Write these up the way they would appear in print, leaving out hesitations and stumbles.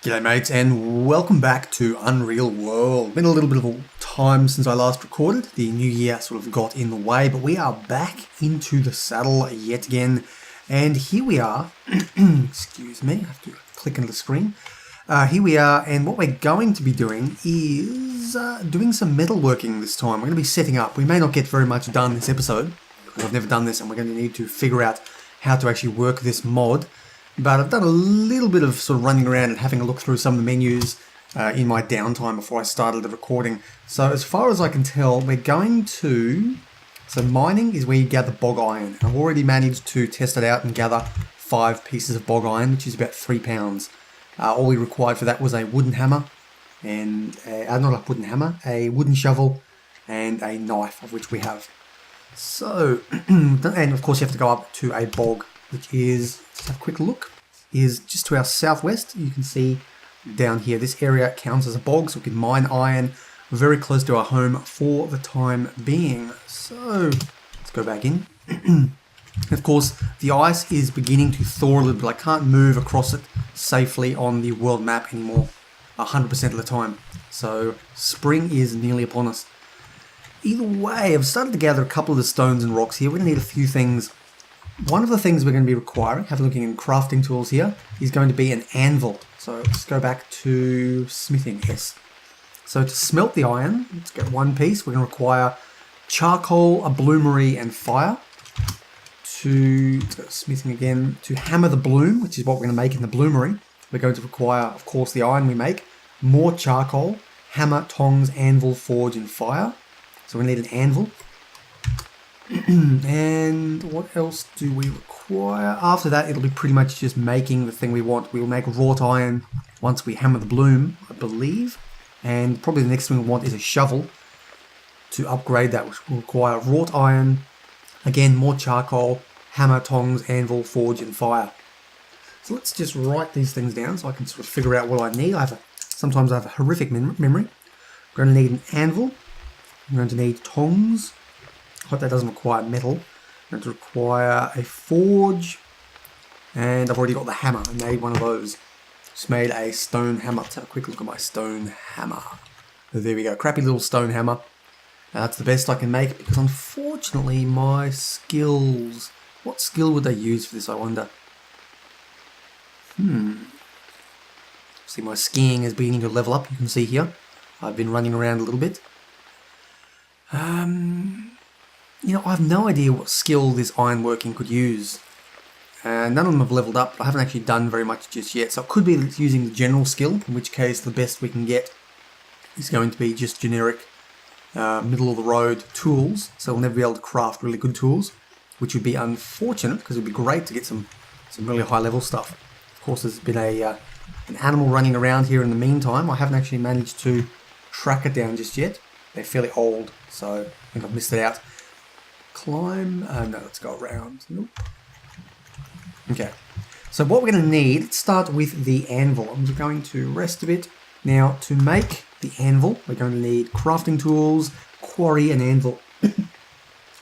G'day mates, and welcome back to Unreal World. Been a little bit of a time since I last recorded. The new year sort of got in the way, but we are back into the saddle yet again. And here we are. Excuse me, I have to click into the screen. Here we are, and what we're going to be doing is doing some metalworking this time. We're going to be setting up. We may not get very much done this episode, because I've never done this, and we're going to need to figure out how to actually work this mod. But I've done a little bit of sort of running around and having a look through some of the menus in my downtime before I started the recording. So as far as I can tell, we're going to... So mining is where you gather bog iron. I've already managed to test it out and gather 5 pieces of bog iron, which is about 3 pounds. All we required for that was a wooden hammer, and not a wooden hammer, a wooden shovel, and a knife, of which we have. So, and of course you have to go up to a bog, which is, let's have a quick look, is just to our southwest. You can see down here, this area counts as a bog, so we can mine iron very close to our home for the time being. So, let's go back in. Of course, the ice is beginning to thaw a little bit. I can't move across it safely on the world map anymore 100% of the time. So, spring is nearly upon us. Either way, I've started to gather a couple of the stones and rocks here. We're going to need a few things. One of the things we're going to be requiring, have a looking in crafting tools here, is going to be an anvil. So let's go back to smithing, yes. So to smelt the iron, let's get one piece. We're going to require charcoal, a bloomery, and fire. Let's go to smithing again. To hammer the bloom, which is what we're going to make in the bloomery, we're going to require, of course, the iron we make, more charcoal, hammer, tongs, anvil, forge, and fire. So we need an anvil. And what else do we require? After that, it'll be pretty much just making the thing we want. We'll make wrought iron once we hammer the bloom, I believe. And probably the next thing we want is a shovel to upgrade that, which will require wrought iron, again, more charcoal, hammer, tongs, anvil, forge, and fire. So let's just write these things down so I can sort of figure out what I need. Sometimes I have a horrific memory. I'm going to need an anvil. I'm going to need tongs. I hope that doesn't require metal. I'm going to require a forge, and I've already got the hammer. I made one of those. Just made a stone hammer. Let's have a quick look at my stone hammer. There we go, crappy little stone hammer. That's the best I can make because unfortunately my skills... What skill would they use for this, I wonder? See, my skiing is beginning to level up, you can see here. I've been running around a little bit. You know, I have no idea what skill this ironworking could use. None of them have leveled up, but I haven't actually done very much just yet. So it could be that it's using the general skill, in which case the best we can get is going to be just generic middle-of-the-road tools. So we'll never be able to craft really good tools, which would be unfortunate, because it would be great to get some really high-level stuff. Of course, there's been an animal running around here in the meantime. I haven't actually managed to track it down just yet. They're fairly old, so I think I've missed it out. Climb, no, let's go around. Nope. Okay, so what we're going to need, let's start with the anvil. I'm just going to rest a bit. Now, to make the anvil, we're going to need crafting tools, quarry, and anvil.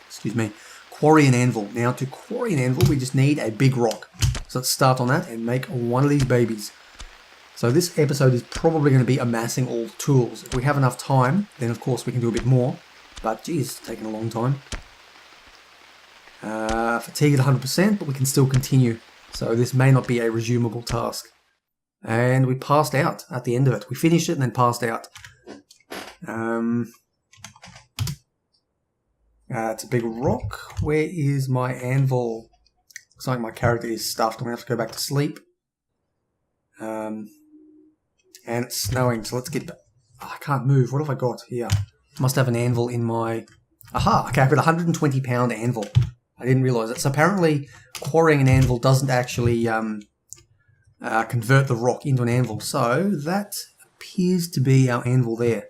Excuse me, quarry and anvil. Now, to quarry an anvil, we just need a big rock. So let's start on that and make one of these babies. So this episode is probably going to be amassing all the tools. If we have enough time, then of course we can do a bit more. But geez, it's taking a long time. Fatigue at 100%, but we can still continue. So this may not be a resumable task. And we passed out at the end of it. We finished it and then passed out. It's a big rock. Where is my anvil? Looks like my character is stuffed. I'm going to have to go back to sleep. And it's snowing, so let's get back. Oh, I can't move. What have I got here? Must have an anvil in my... Aha! Okay, I've got a 120-pound anvil. I didn't realise that. So apparently, quarrying an anvil doesn't actually convert the rock into an anvil. So that appears to be our anvil there.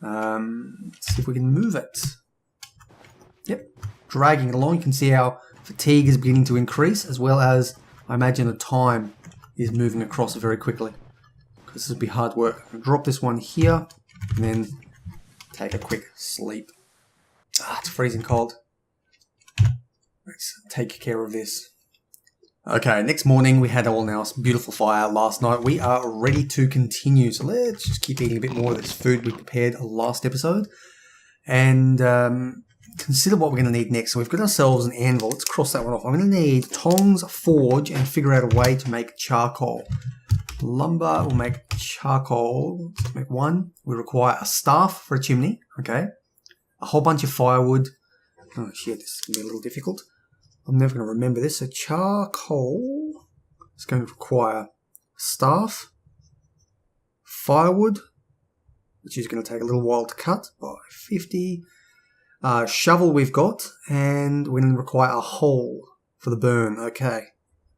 Let's see if we can move it. Yep, dragging it along. You can see our fatigue is beginning to increase, as well as, I imagine, the time is moving across very quickly. Because this will be hard work. I'm going to drop this one here, and then take a quick sleep. It's freezing cold. Let's take care of this. Okay, next morning we had all our beautiful fire last night. We are ready to continue. So let's just keep eating a bit more of this food we prepared last episode. And consider what we're going to need next. So we've got ourselves an anvil. Let's cross that one off. I'm going to need tongs, forge, and figure out a way to make charcoal. Lumber will make charcoal. Let's make one. We require a staff for a chimney. Okay. A whole bunch of firewood. Oh shit, this is going to be a little difficult. I'm never going to remember this. So charcoal is going to require staff, firewood, which is going to take a little while to cut by 50. Shovel we've got, and we're going to require a hole for the burn. Okay,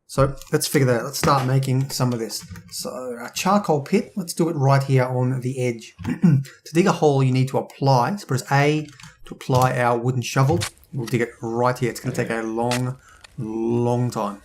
so let's figure that out. Let's start making some of this. So our charcoal pit, let's do it right here on the edge. To dig a hole, you need to apply. So press A to apply our wooden shovel. We'll dig it right here. It's going to take a long, long time.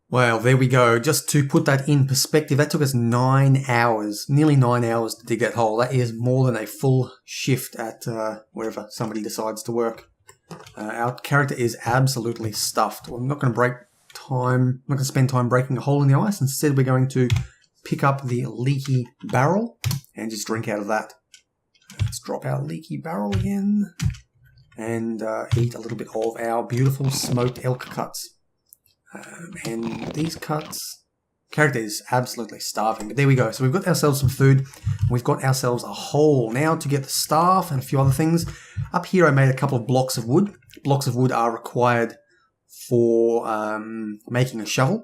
Well, there we go. Just to put that in perspective, that took us 9 hours, nearly 9 hours to dig that hole. That is more than a full shift at wherever somebody decides to work. Our character is absolutely stuffed. I'm not going to spend time breaking a hole in the ice. Instead, we're going to pick up the leaky barrel and just drink out of that. Let's drop our leaky barrel again and eat a little bit of our beautiful smoked elk cuts. And these cuts, character is absolutely starving, but there we go. So we've got ourselves some food. We've got ourselves a hole. Now to get the staff and a few other things. Up here I made a couple of blocks of wood. Blocks of wood are required for making a shovel,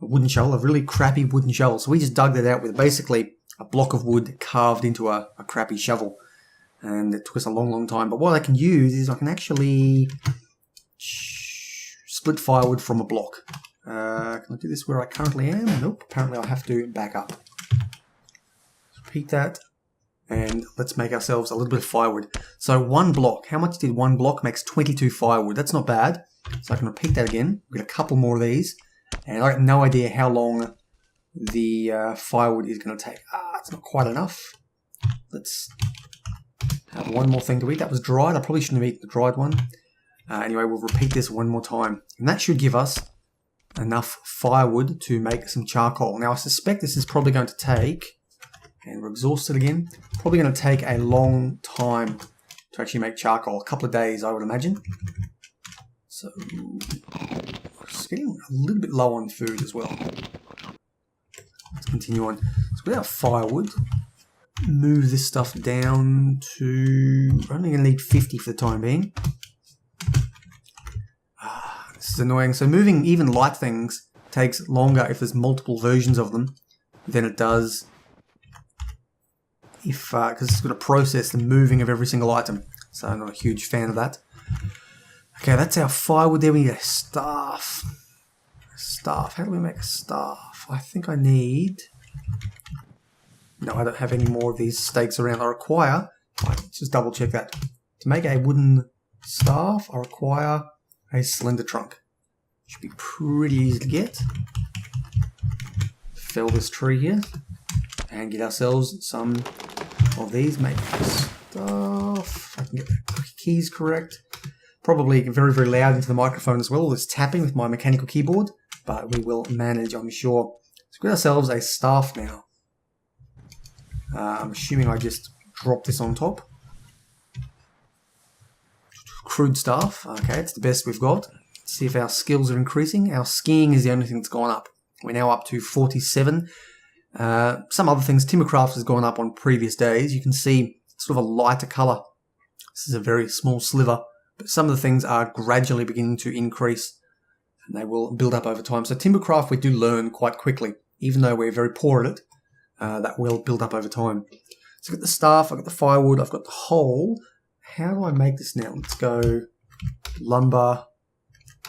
a wooden shovel, a really crappy wooden shovel. So we just dug that out with basically a block of wood carved into a crappy shovel. And it took us a long, long time. But what I can use is I can actually split firewood from a block. Can I do this where I currently am? Nope. Apparently I'll have to back up. Repeat that. And let's make ourselves a little bit of firewood. So one block. How much did one block? Makes 22 firewood. That's not bad. So I can repeat that again. We've got a couple more of these. And I have no idea how long the firewood is going to take. It's not quite enough. Let's have one more thing to eat. That was dried. I probably shouldn't have eaten the dried one. Anyway, we'll repeat this one more time. And that should give us enough firewood to make some charcoal. Now, I suspect this is probably going to take, and we're exhausted again, probably going to take a long time to actually make charcoal. A couple of days, I would imagine. So, it's getting a little bit low on food as well. Let's continue on. So, with our firewood, move this stuff down to, we're only going to need 50 for the time being. This is annoying. So moving even light things takes longer if there's multiple versions of them than it does if because it's going to process the moving of every single item. So I'm not a huge fan of that. Okay, that's our firewood there. We need a staff. Staff. How do we make a staff? I think I need... No, I don't have any more of these stakes around. I require... Let's just double check that. To make a wooden staff, I require a slender trunk. Should be pretty easy to get. Fell this tree here. And get ourselves some of these. Make stuff. I can get the keys correct. Probably very, very loud into the microphone as well. All this tapping with my mechanical keyboard. But we will manage, I'm sure. Let's get ourselves a staff now. I'm assuming I just drop this on top. Crude staff. Okay, it's the best we've got. Let's see if our skills are increasing. Our skiing is the only thing that's gone up. We're now up to 47. Some other things. Timbercraft has gone up on previous days. You can see sort of a lighter colour. This is a very small sliver. But some of the things are gradually beginning to increase. And they will build up over time. So Timbercraft we do learn quite quickly. Even though we're very poor at it. That will build up over time. So I've got the staff, I've got the firewood, I've got the hole. How do I make this now? Let's go lumber,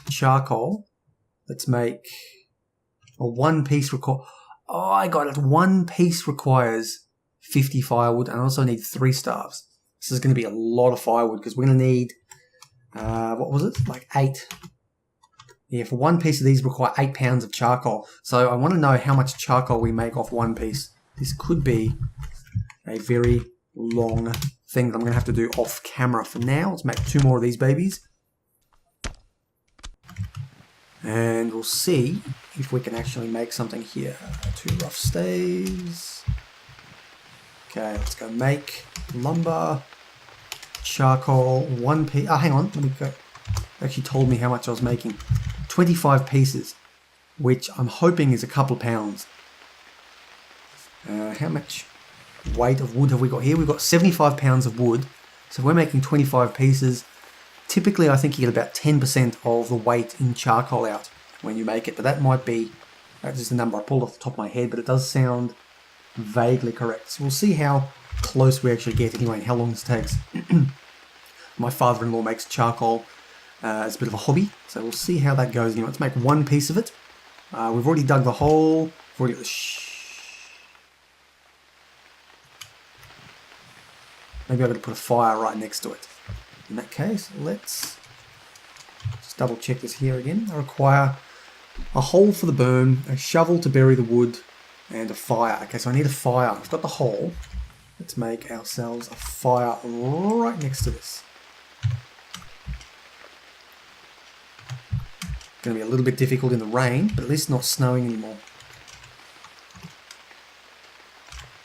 charcoal. Let's make a one piece require. Oh, I got it. One piece requires 50 firewood, and I also need 3 staves. This is going to be a lot of firewood because we're going to need, what was it? Like 8. Yeah, for one piece of these require 8 pounds of charcoal. So I want to know how much charcoal we make off one piece. this could be a very long thing that I'm going to have to do off camera. For now, let's make 2 more of these babies. And we'll see if we can actually make something here. 2 rough staves. Okay, let's go make lumber, charcoal, 1 piece. Oh, hang on, let me go. It actually told me how much I was making. 25 pieces, which I'm hoping is a couple of pounds. How much weight of wood have we got here? We've got 75 pounds of wood. So if we're making 25 pieces, typically I think you get about 10% of the weight in charcoal out when you make it. But that might be, that's just a number I pulled off the top of my head, but it does sound vaguely correct. So we'll see how close we actually get anyway and how long this takes. My father-in-law makes charcoal as a bit of a hobby, so we'll see how that goes anyway. Let's make 1 piece of it. We've already dug the hole. We've already got the maybe I've got to put a fire right next to it. In that case, let's just double check this here again. I require a hole for the burn, a shovel to bury the wood, and a fire. Okay, so I need a fire. I've got the hole. Let's make ourselves a fire right next to this. Going to be a little bit difficult in the rain, but at least not snowing anymore.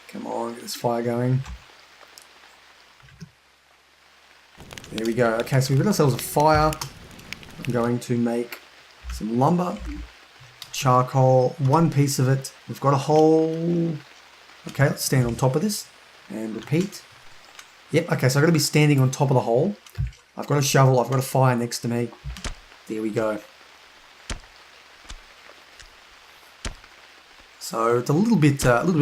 Come on, get this fire going. There we go. Okay, so we've got ourselves a fire. I'm going to make some lumber, charcoal, 1 piece of it. We've got a hole. Okay, let's stand on top of this and repeat. Yep, okay, so I've got to be standing on top of the hole. I've got a shovel, I've got a fire next to me. There we go. So it's a little bit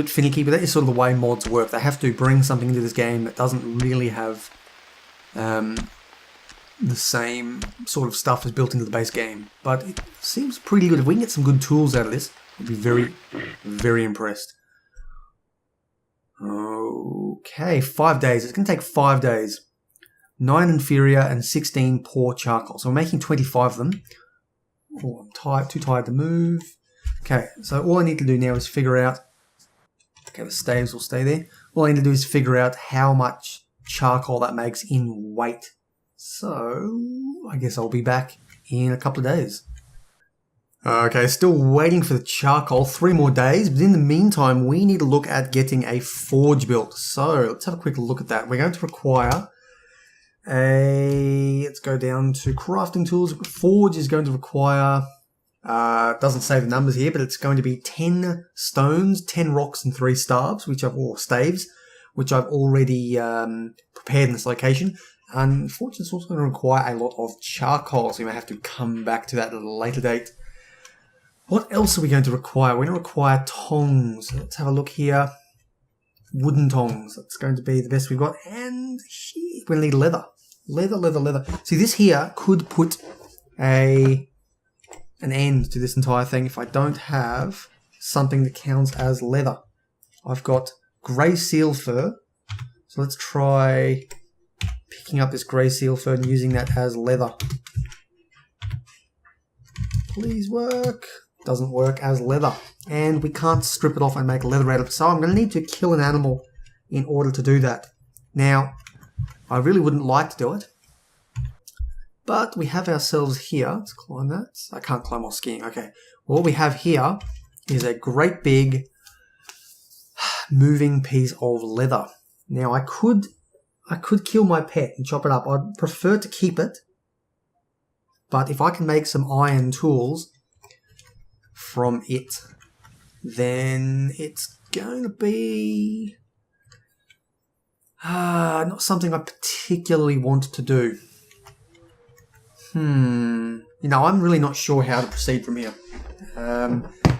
finicky, but that is sort of the way mods work. They have to bring something into this game that doesn't really have the same sort of stuff as built into the base game. But it seems pretty good. If we can get some good tools out of this, I'd be very, very impressed. Okay, 5 days. It's going to take 5 days. 9 inferior and 16 poor charcoal. So we're making 25 of them. Oh, I'm tired, too tired to move. Okay, so all I need to do now is figure out... Okay, the staves will stay there. All I need to do is figure out how much charcoal that makes in weight. So, I guess I'll be back in a couple of days. Okay, still waiting for the charcoal. 3 more days, but in the meantime, we need to look at getting a forge built. So, let's have a quick look at that. We're going to require a... Let's go down to crafting tools. Forge is going to require... doesn't say the numbers here, but it's going to be 10 stones, 10 rocks, and 3 staves, or staves, which I've already prepared in this location. Unfortunately, it's also going to require a lot of charcoal, so we may have to come back to that at a later date. What else are we going to require? We're going to require tongs. Let's have a look here. Wooden tongs. That's going to be the best we've got. And we're going to need leather. Leather. See, this here could put an end to this entire thing if I don't have something that counts as leather. I've got grey seal fur. So let's try picking up this grey seal fur and using that as leather. Please work. Doesn't work as leather. And we can't strip it off and make leather out of it. So I'm going to need to kill an animal in order to do that. Now, I really wouldn't like to do it. But we have ourselves here. Let's climb that. I can't climb while skiing. Okay. What we have here is a great big moving piece of leather. Now, I could kill my pet and chop it up. I'd prefer to keep it. But if I can make some iron tools from it, then it's going to be not something I particularly want to do. I'm really not sure how to proceed from here.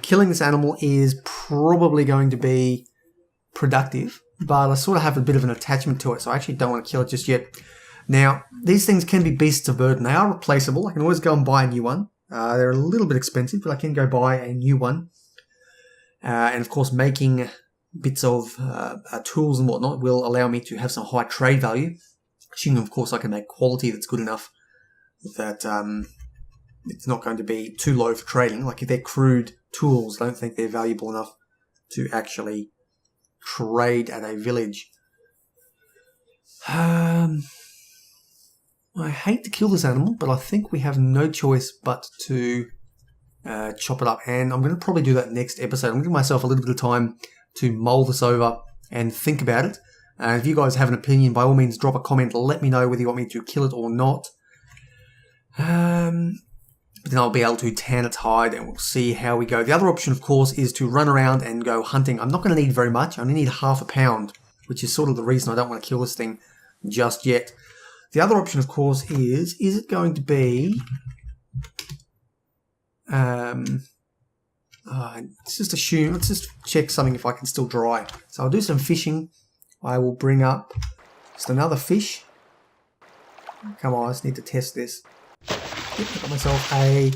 Killing this animal is probably going to be productive, but I sort of have a bit of an attachment to it, so I actually don't want to kill it just yet. Now, these things can be beasts of burden. They are replaceable. I can always go and buy a new one. They're a little bit expensive, but I can go buy a new one. And of course, making bits of tools and whatnot will allow me to have some high trade value. Assuming, of course, I can make quality that's good enough that it's not going to be too low for trading. Like if they're crude tools, I don't think they're valuable enough to actually trade at a village. I hate to kill this animal, but I think we have no choice but to chop it up. And I'm going to probably do that next episode. I'm going to give myself a little bit of time to mull this over and think about it. If you guys have an opinion, by all means, drop a comment. Let me know whether you want me to kill it or not. Then I'll be able to tan its hide and we'll see how we go. The other option, of course, is to run around and go hunting. I'm not going to need very much. I only need half a pound, which is sort of the reason I don't want to kill this thing just yet. The other option, of course, is it going to be... let's just assume, let's just check something if I can still dry. So I'll do some fishing. I will bring up just another fish. Come on, I just need to test this. Yep, I got myself a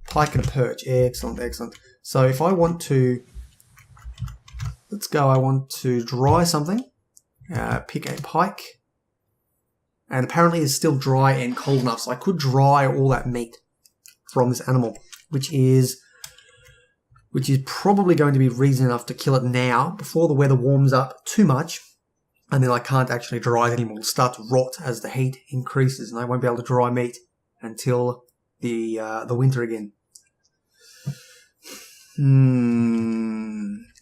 pike and a perch. Excellent, excellent. So if I want to... Let's go, I want to dry something. Pick a pike. And apparently it's still dry and cold enough, so I could dry all that meat from this animal, which is probably going to be reason enough to kill it now, before the weather warms up too much, and then I can't actually dry it anymore. It'll start to rot as the heat increases, and I won't be able to dry meat until the winter again.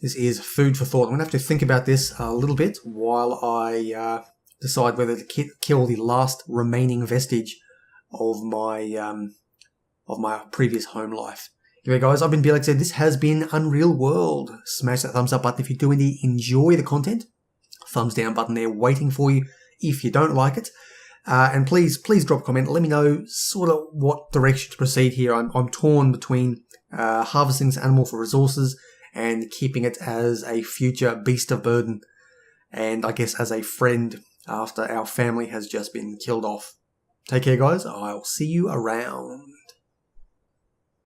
This is food for thought. I'm going to have to think about this a little bit while I... decide whether to kill the last remaining vestige of my previous home life. Anyway, guys, I've been Blxz. This has been Unreal World. Smash that thumbs up button if you do indeed enjoy the content. Thumbs down button there waiting for you if you don't like it. And please drop a comment. Let me know sort of what direction to proceed here. I'm torn between harvesting this animal for resources and keeping it as a future beast of burden. And I guess as a friend after our family has just been killed off. Take care, guys. I'll see you around.